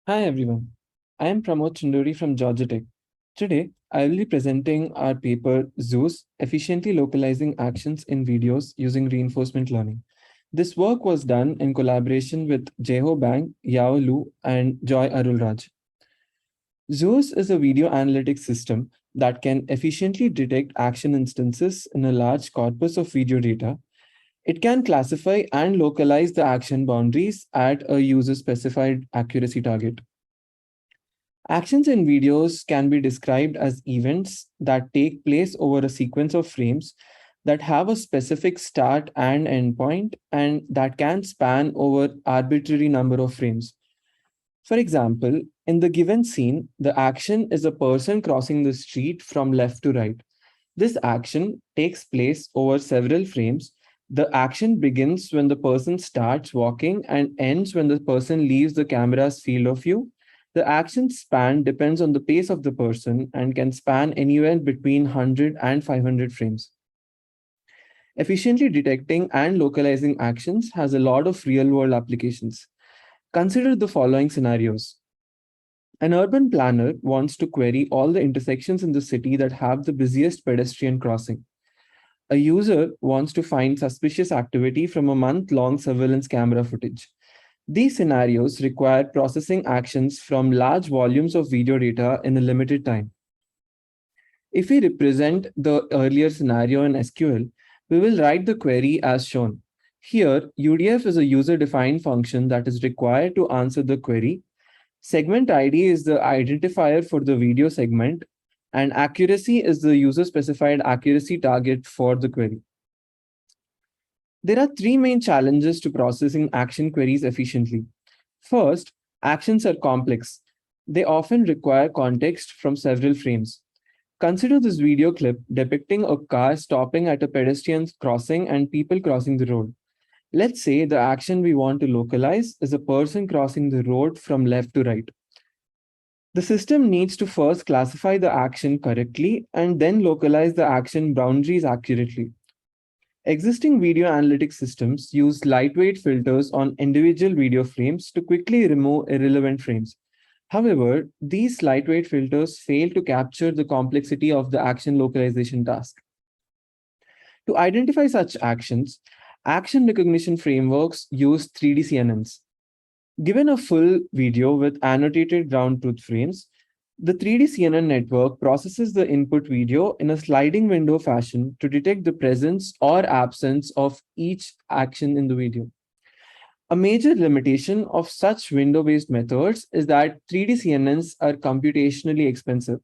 Hi everyone, I am Pramod Chunduri from Georgia Tech. Today, I will be presenting our paper Zeus, Efficiently Localizing Actions in Videos Using Reinforcement Learning. This work was done in collaboration with Jaeho Bang, Yao Lu, and Joy Arulraj. Zeus is a video analytics system that can efficiently detect action instances in a large corpus of video data. It can classify and localize the action boundaries at a user-specified accuracy target. Actions in videos can be described as events that take place over a sequence of frames that have a specific start and end point and that can span over arbitrary number of frames. For example, in the given scene, the action is a person crossing the street from left to right. This action takes place over several frames. The action begins when the person starts walking and ends when the person leaves the camera's field of view. The action span depends on the pace of the person and can span anywhere between 100 and 500 frames. Efficiently detecting and localizing actions has a lot of real world applications. Consider the following scenarios. An urban planner wants to query all the intersections in the city that have the busiest pedestrian crossing. A user wants to find suspicious activity from a month-long surveillance camera footage. These scenarios require processing actions from large volumes of video data in a limited time. If we represent the earlier scenario in SQL, we will write the query as shown. Here, UDF is a user-defined function that is required to answer the query. Segment ID is the identifier for the video segment, and accuracy is the user-specified accuracy target for the query. There are three main challenges to processing action queries efficiently. First, actions are complex. They often require context from several frames. Consider this video clip depicting a car stopping at a pedestrian crossing and people crossing the road. Let's say the action we want to localize is a person crossing the road from left to right. The system needs to first classify the action correctly and then localize the action boundaries accurately. Existing video analytics systems use lightweight filters on individual video frames to quickly remove irrelevant frames. However, these lightweight filters fail to capture the complexity of the action localization task. To identify such actions, action recognition frameworks use 3D CNNs. Given a full video with annotated ground truth frames, the 3D CNN network processes the input video in a sliding window fashion to detect the presence or absence of each action in the video. A major limitation of such window-based methods is that 3D CNNs are computationally expensive.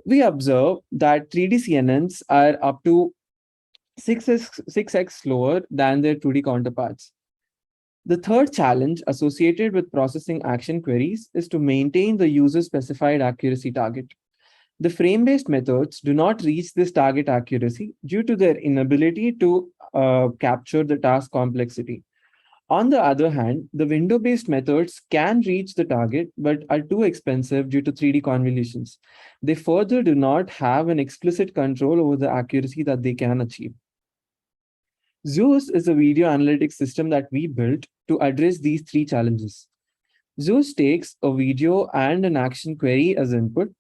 We observe that 3D CNNs are up to 6x slower than their 2D counterparts. The third challenge associated with processing action queries is to maintain the user-specified accuracy target. The frame-based methods do not reach this target accuracy due to their inability to capture the task complexity. On the other hand, the window-based methods can reach the target but are too expensive due to 3D convolutions. They further do not have an explicit control over the accuracy that they can achieve. Zeus is a video analytics system that we built to address these three challenges. Zeus takes a video and an action query as input.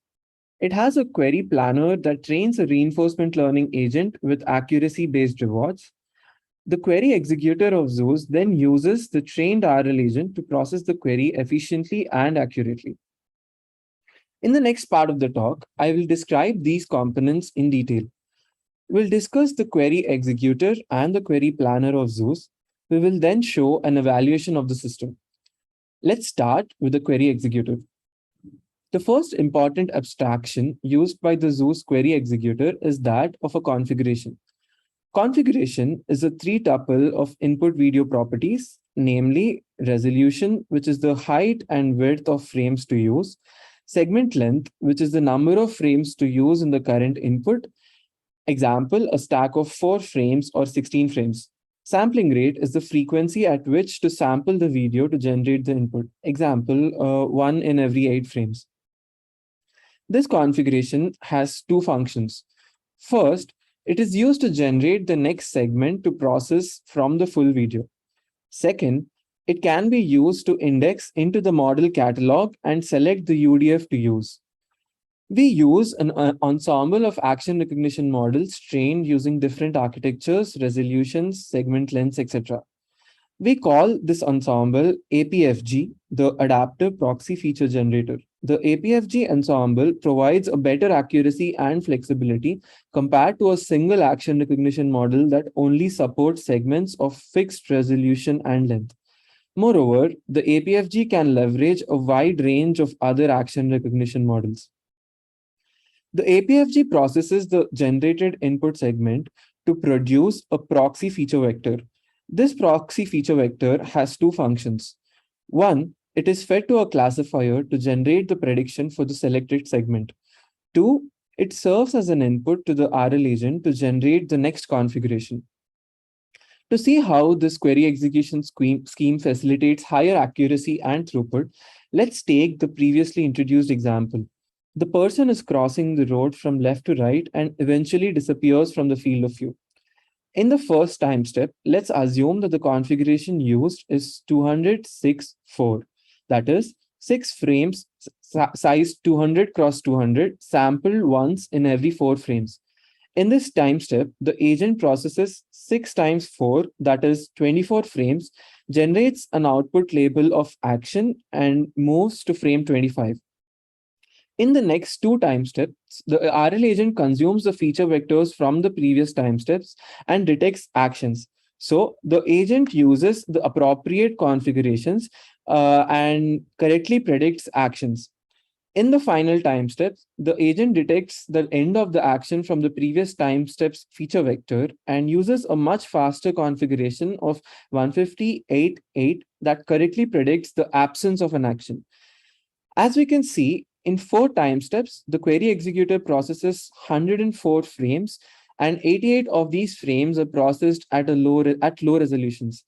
It has a query planner that trains a reinforcement learning agent with accuracy-based rewards. The query executor of Zeus then uses the trained RL agent to process the query efficiently and accurately. In the next part of the talk, I will describe these components in detail. We'll discuss the query executor and the query planner of Zeus. We will then show an evaluation of the system. Let's start with the query executor. The first important abstraction used by the Zeus query executor is that of a configuration. Configuration is a three-tuple of input video properties, namely resolution, which is the height and width of frames to use, segment length, which is the number of frames to use in the current input. Example, a stack of 4 frames or 16 frames. Sampling rate is the frequency at which to sample the video to generate the input. Example, 1 in every 8 frames. This configuration has two functions. First, it is used to generate the next segment to process from the full video. Second, It can be used to index into the model catalog and select the UDF to use. We use an ensemble of action recognition models trained using different architectures, resolutions, segment lengths, etc. We call this ensemble APFG, the Adaptive Proxy Feature Generator. The APFG ensemble provides a better accuracy and flexibility compared to a single action recognition model that only supports segments of fixed resolution and length. Moreover, the APFG can leverage a wide range of other action recognition models. The APFG processes the generated input segment to produce a proxy feature vector. This proxy feature vector has two functions. One, it is fed to a classifier to generate the prediction for the selected segment. Two, it serves as an input to the RL agent to generate the next configuration. To see how this query execution scheme facilitates higher accuracy and throughput, let's take the previously introduced example. The person is crossing the road from left to right and eventually disappears from the field of view. In the first time step, let's assume that the configuration used is 206.4. That is, 6 frames size 200 cross 200 sampled once in every 4 frames. In this time step, the agent processes 6 times 4, that is 24 frames, generates an output label of action and moves to frame 25. In the next two time steps, the RL agent consumes the feature vectors from the previous time steps and detects actions. So the agent uses the appropriate configurations and correctly predicts actions. In the final time steps, the agent detects the end of the action from the previous time steps feature vector and uses a much faster configuration of 158.8 that correctly predicts the absence of an action. As we can see, in 4 time steps, the query executor processes 104 frames, and 88 of these frames are processed at low resolutions.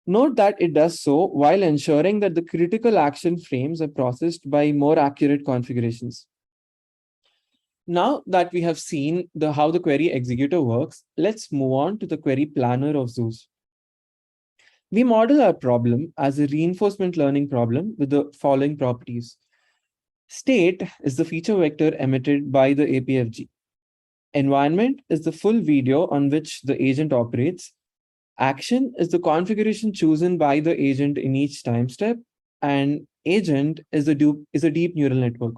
Note that it does so while ensuring that the critical action frames are processed by more accurate configurations. Now that we have seen how the query executor works, let's move on to the query planner of Zeus. We model our problem as a reinforcement learning problem with the following properties. State is the feature vector emitted by the APFG. Environment is the full video on which the agent operates. Action is the configuration chosen by the agent in each time step. And agent is a deep neural network.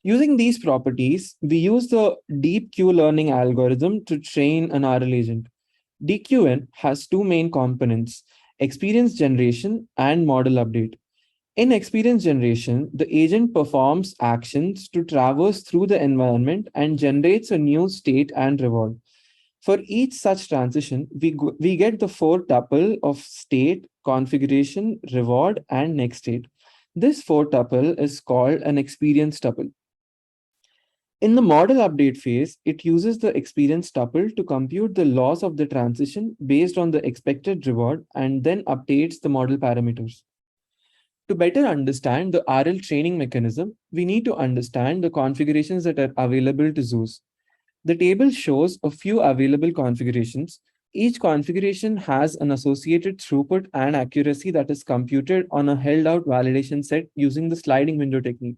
Using these properties, we use the deep Q learning algorithm to train an RL agent. DQN has two main components, experience generation and model update. In experience generation, the agent performs actions to traverse through the environment and generates a new state and reward. For each such transition, we get the 4 tuple of state, configuration, reward, and next state. This 4 tuple is called an experience tuple. In the model update phase, it uses the experience tuple to compute the loss of the transition based on the expected reward and then updates the model parameters. To better understand the RL training mechanism, we need to understand the configurations that are available to Zeus. The table shows a few available configurations. Each configuration has an associated throughput and accuracy that is computed on a held out validation set using the sliding window technique.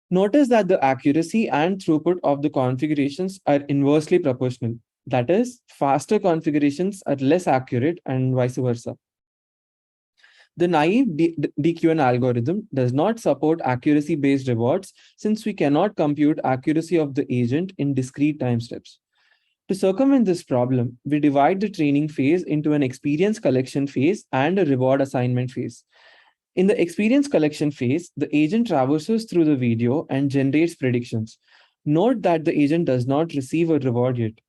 Notice that the accuracy and throughput of the configurations are inversely proportional. That is, faster configurations are less accurate and vice versa. The naive DQN algorithm does not support accuracy-based rewards since we cannot compute accuracy of the agent in discrete time steps. To circumvent this problem, we divide the training phase into an experience collection phase and a reward assignment phase. In the experience collection phase, the agent traverses through the video and generates predictions. Note that the agent does not receive a reward yet.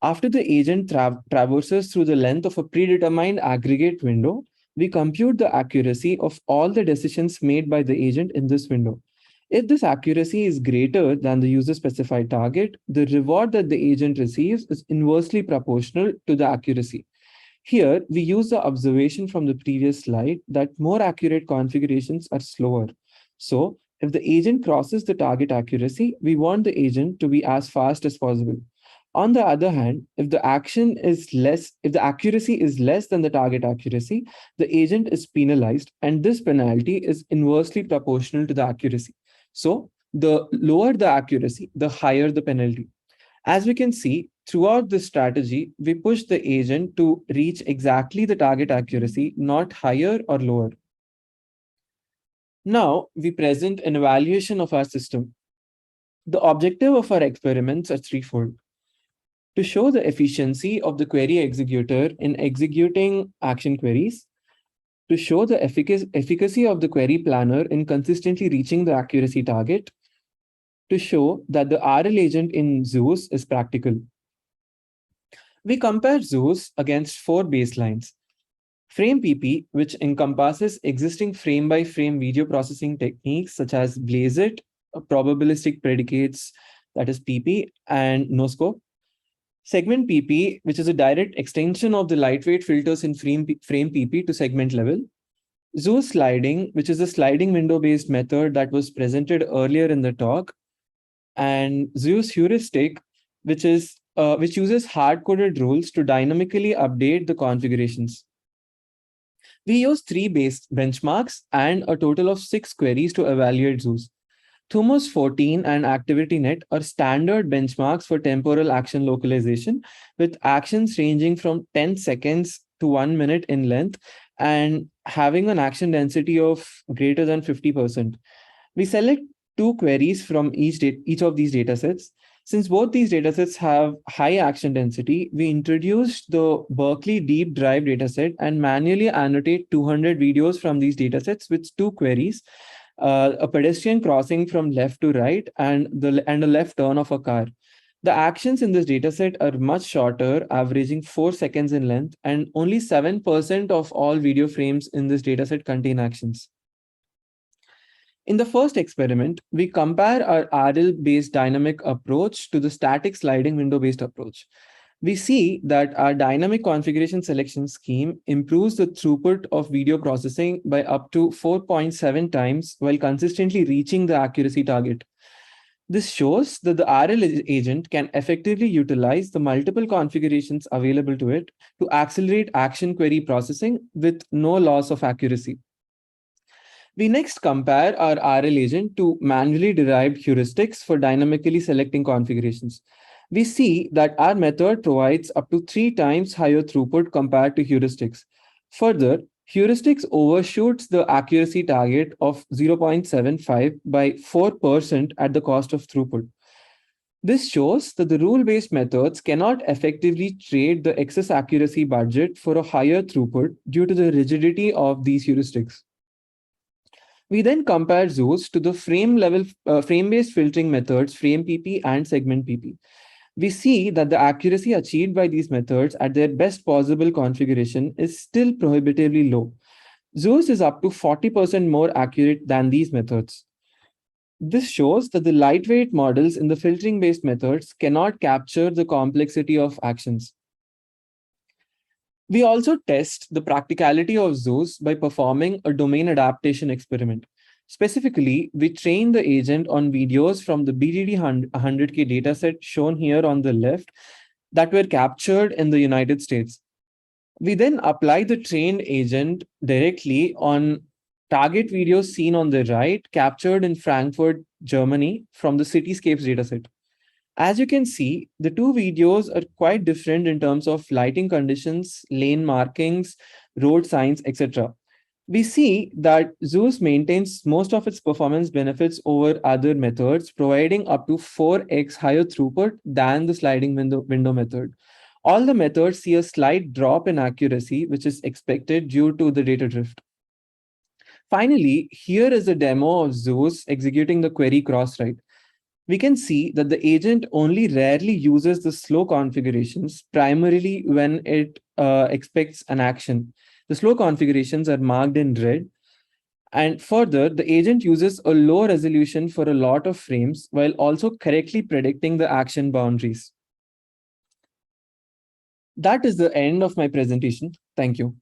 After the agent traverses through the length of a predetermined aggregate window, we compute the accuracy of all the decisions made by the agent in this window. If this accuracy is greater than the user-specified target, the reward that the agent receives is inversely proportional to the accuracy. Here, we use the observation from the previous slide that more accurate configurations are slower. So, if the agent crosses the target accuracy, we want the agent to be as fast as possible. On the other hand, if the accuracy is less than the target accuracy, the agent is penalized, and this penalty is inversely proportional to the accuracy. So, the lower the accuracy, the higher the penalty. As we can see, throughout this strategy, we push the agent to reach exactly the target accuracy, not higher or lower. Now, we present an evaluation of our system. The objective of our experiments are threefold: to show the efficiency of the query executor in executing action queries, to show the efficacy of the query planner in consistently reaching the accuracy target, to show that the RL agent in Zeus is practical. We compare Zeus against four baselines. Frame PP, which encompasses existing frame by frame video processing techniques such as BlazeIt, probabilistic predicates, that is PP, and NoScope. Segment PP, which is a direct extension of the lightweight filters in frame PP to segment level. Zeus sliding, which is a sliding window-based method that was presented earlier in the talk. And Zeus heuristic, which uses hard-coded rules to dynamically update the configurations. We use three base benchmarks and a total of 6 queries to evaluate Zeus. Thumos 14 and ActivityNet are standard benchmarks for temporal action localization, with actions ranging from 10 seconds to 1 minute in length and having an action density of greater than 50%. We select 2 queries from each of these datasets. Since both these datasets have high action density, we introduced the Berkeley Deep Drive dataset and manually annotate 200 videos from these datasets with 2 queries: a pedestrian crossing from left to right, and a left turn of a car. The actions in this dataset are much shorter, averaging 4 seconds in length, and only 7% of all video frames in this dataset contain actions. In the first experiment, we compare our RL-based dynamic approach to the static sliding window-based approach. We see that our dynamic configuration selection scheme improves the throughput of video processing by up to 4.7 times while consistently reaching the accuracy target. This shows that the RL agent can effectively utilize the multiple configurations available to it to accelerate action query processing with no loss of accuracy. We next compare our RL agent to manually derived heuristics for dynamically selecting configurations. We see that our method provides up to 3 times higher throughput compared to heuristics. Further, heuristics overshoots the accuracy target of 0.75 by 4% at the cost of throughput. This shows that the rule-based methods cannot effectively trade the excess accuracy budget for a higher throughput due to the rigidity of these heuristics. We then compare Zeus to the frame-based filtering methods, frame PP and segment PP. We see that the accuracy achieved by these methods at their best possible configuration is still prohibitively low. Zeus is up to 40% more accurate than these methods. This shows that the lightweight models in the filtering-based methods cannot capture the complexity of actions. We also test the practicality of Zeus by performing a domain adaptation experiment. Specifically, we train the agent on videos from the BDD 100K dataset shown here on the left that were captured in the United States. We then apply the trained agent directly on target videos seen on the right, captured in Frankfurt, Germany, from the Cityscapes dataset. As you can see, the two videos are quite different in terms of lighting conditions, lane markings, road signs, etc. We see that Zeus maintains most of its performance benefits over other methods, providing up to 4x higher throughput than the sliding window method. All the methods see a slight drop in accuracy, which is expected due to the data drift. Finally, here is a demo of Zeus executing the query cross-write. We can see that the agent only rarely uses the slow configurations, primarily when it expects an action. The slow configurations are marked in red. And further, the agent uses a low resolution for a lot of frames while also correctly predicting the action boundaries. That is the end of my presentation. Thank you.